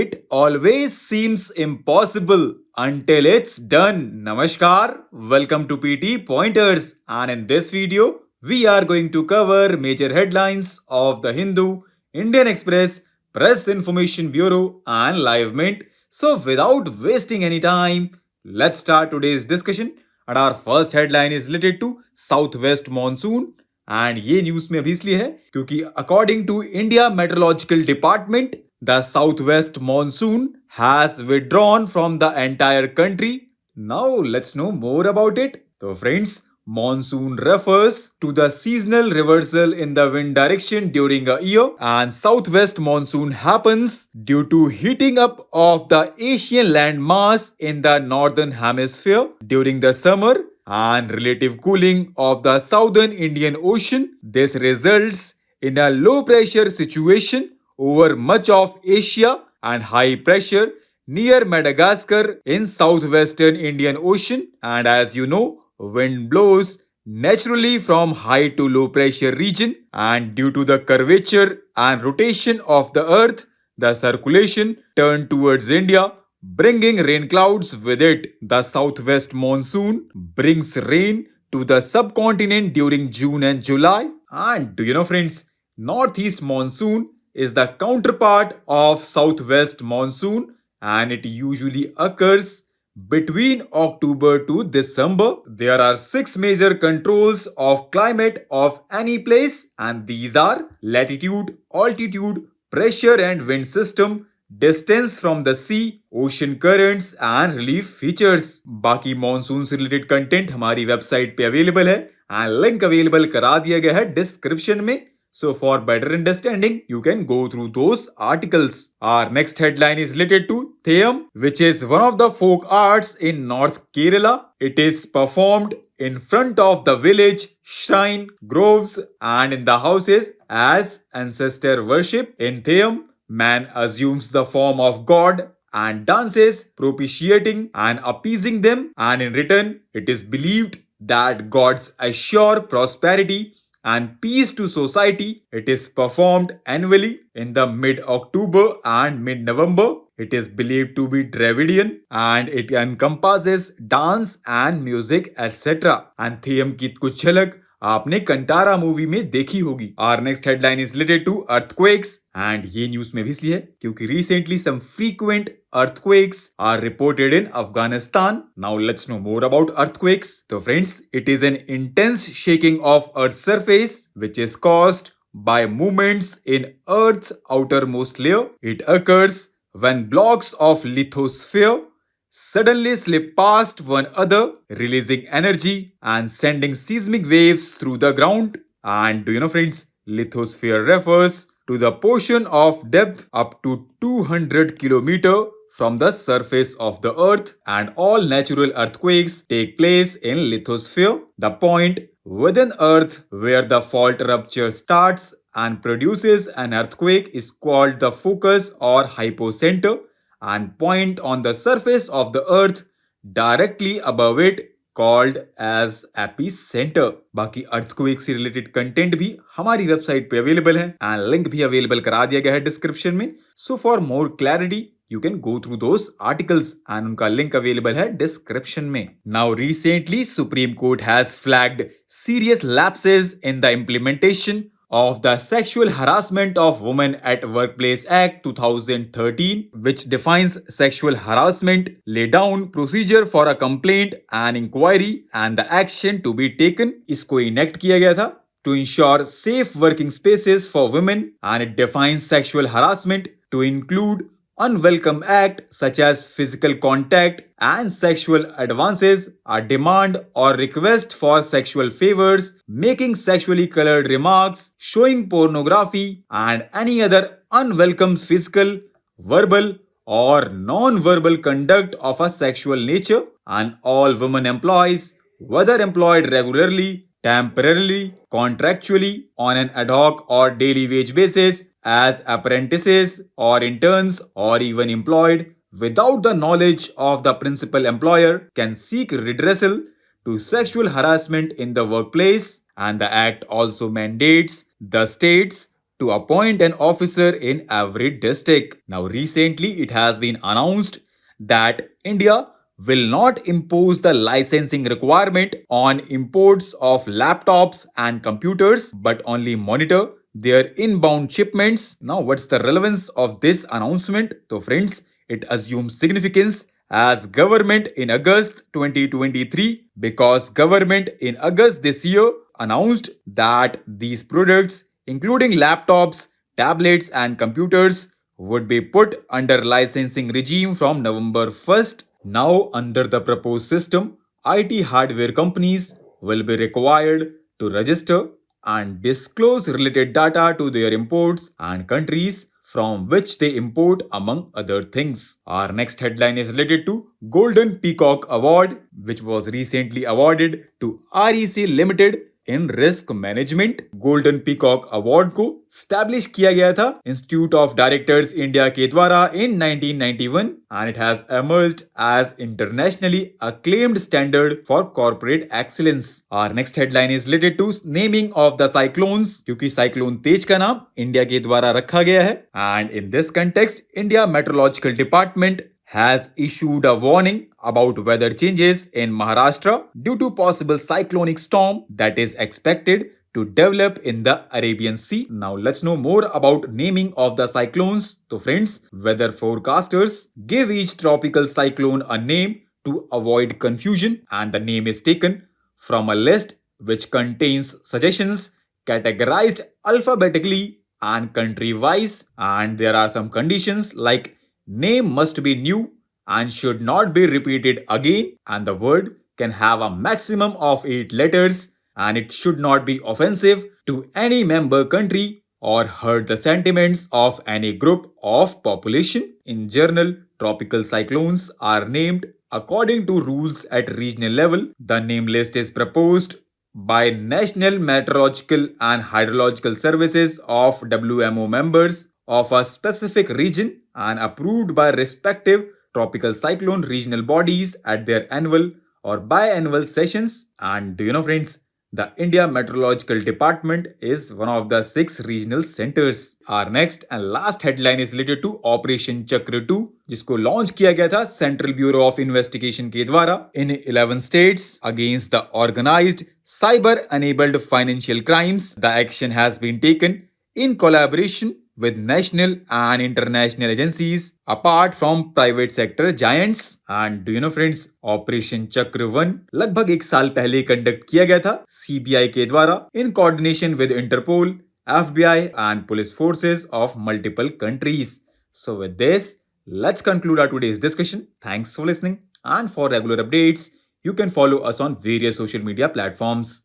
It always seems impossible until it's done. Namaskar, welcome to PT Pointers, and in this video, we are going to cover major headlines of the Hindu, Indian Express, Press Information Bureau, and Live Mint. So, without wasting any time, let's start today's discussion. And our first headline is related to Southwest Monsoon. And ये news में अभी इसलिए है क्योंकि according to India meteorological department the south west monsoon has withdrawn from the entire country. Now let's know more about it. तो friends, monsoon refers to the seasonal reversal in the wind direction during a year, and southwest monsoon happens due to heating up of the Asian land mass in the northern hemisphere during the summer and relative cooling of the southern Indian Ocean. This results in a low pressure situation over much of Asia and high pressure near Madagascar in southwestern Indian Ocean. And as you know, wind blows naturally from high to low pressure region, and due to the curvature and rotation of the earth, the circulation turned towards India, bringing rain clouds with it. The southwest monsoon brings rain to the subcontinent during June and July. And do you know, friends, northeast monsoon is the counterpart of southwest monsoon, and it usually occurs between October to December. There are 6 major controls of climate of any place, and these are latitude, altitude, pressure and wind system, distance from the sea, ocean currents and relief features. बाकी monsoon से related content हमारी website पे available है and link available करा दिया गया है description में. So for better understanding, you can go through those articles. Our next headline is related to Theyyam, which is one of the folk arts in North Kerala. It is performed in front of the village, shrine, groves and in the houses as ancestor worship. In Theyyam, man assumes the form of God and dances, propitiating and appeasing them, and in return, it is believed that gods assure prosperity and peace to society. It is performed annually in the mid-October and mid-November. It is believed to be Dravidian and it encompasses dance and music etc. And Theyyam की कुछ झलक आपने Kantara movie में देखी होगी. Our next headline is related to earthquakes, and ये news में भी इसलिए है क्योंकि recently some frequent earthquakes are reported in Afghanistan. Now let's know more about earthquakes. So friends, it is an intense shaking of Earth's surface which is caused by movements in Earth's outermost layer. It occurs when blocks of lithosphere suddenly slip past one another, releasing energy and sending seismic waves through the ground. And do you know, friends, lithosphere refers to the portion of depth up to 200 km from the surface of the earth, and all natural earthquakes take place in lithosphere. The point within earth where the fault rupture starts and produces an earthquake is called the focus or hypocenter, and point on the surface of the earth directly above it called as epicenter. बाकी earthquake से related content भी हमारी website पे available है and link भी available करा दिया गया है डिस्क्रिप्शन में. So for more clarity you can go through those articles and उनका लिंक अवेलेबल है डिस्क्रिप्शन में. Now recently Supreme Court has flagged serious lapses in the implementation of the Sexual Harassment of Women at Workplace Act 2013, which defines sexual harassment, lay down procedure for a complaint and inquiry and the action to be taken. इसको enact किया गया था to ensure safe working spaces for women, and it defines sexual harassment to include unwelcome act such as physical contact and sexual advances, a demand or request for sexual favors, making sexually colored remarks, showing pornography and any other unwelcome physical, verbal or non-verbal conduct of a sexual nature. And all women employees, whether employed regularly, temporarily, contractually, on an ad hoc or daily wage basis, as apprentices or interns or even employed without the knowledge of the principal employer, can seek redressal to sexual harassment in the workplace. And the act also mandates the states to appoint an officer in every district. Now, recently, it has been announced that India will not impose the licensing requirement on imports of laptops and computers, but only monitor their inbound shipments. Now, what's the relevance of this announcement? So, friends, it assumes significance as government in August 2023 because government in August this year announced that these products including laptops, tablets and computers would be put under licensing regime from November 1st. Now under the proposed system, IT hardware companies will be required to register and disclose related data to their imports and countries from which they import among other things. Our next headline is related to Golden Peacock Award which was recently awarded to REC Limited in risk management golden peacock award को establish किया गया था institute of directors India के द्वारा इन 1991 and it has emerged as internationally acclaimed standard for corporate excellence. Our next headline is related to naming of the cyclones क्योंकि cyclone Tej का नाम India के द्वारा रखा गया है and in this context India meteorological department has issued a warning about weather changes in Maharashtra due to possible cyclonic storm that is expected to develop in the Arabian Sea. Now let's know more about naming of the cyclones. So friends, weather forecasters give each tropical cyclone a name to avoid confusion and the name is taken from a list which contains suggestions categorized alphabetically and country-wise, and there are some conditions like name must be new and should not be repeated again, and the word can have a maximum of 8 letters, and it should not be offensive to any member country or hurt the sentiments of any group of population. In general, tropical cyclones are named according to rules at regional level. The name list is proposed by National Meteorological and Hydrological Services of WMO members of a specific region and approved by respective tropical cyclone regional bodies at their annual or biannual sessions. And do you know friends, the India Meteorological Department is one of the 6 regional centers. Our next and last headline is related to Operation Chakra 2 जिसको launch किया गया था central bureau of investigation के द्वारा in 11 states against the organized cyber enabled financial crimes. The action has been taken in collaboration with national and international agencies apart from private sector giants. And do you know friends, operation चक्र 1 लगभग 1 साल पहले conduct किया गया था CBI के द्वारा in coordination with Interpol, FBI and police forces of multiple countries. So with this, let's conclude our today's discussion. Thanks for listening, and for regular updates, you can follow us on various social media platforms.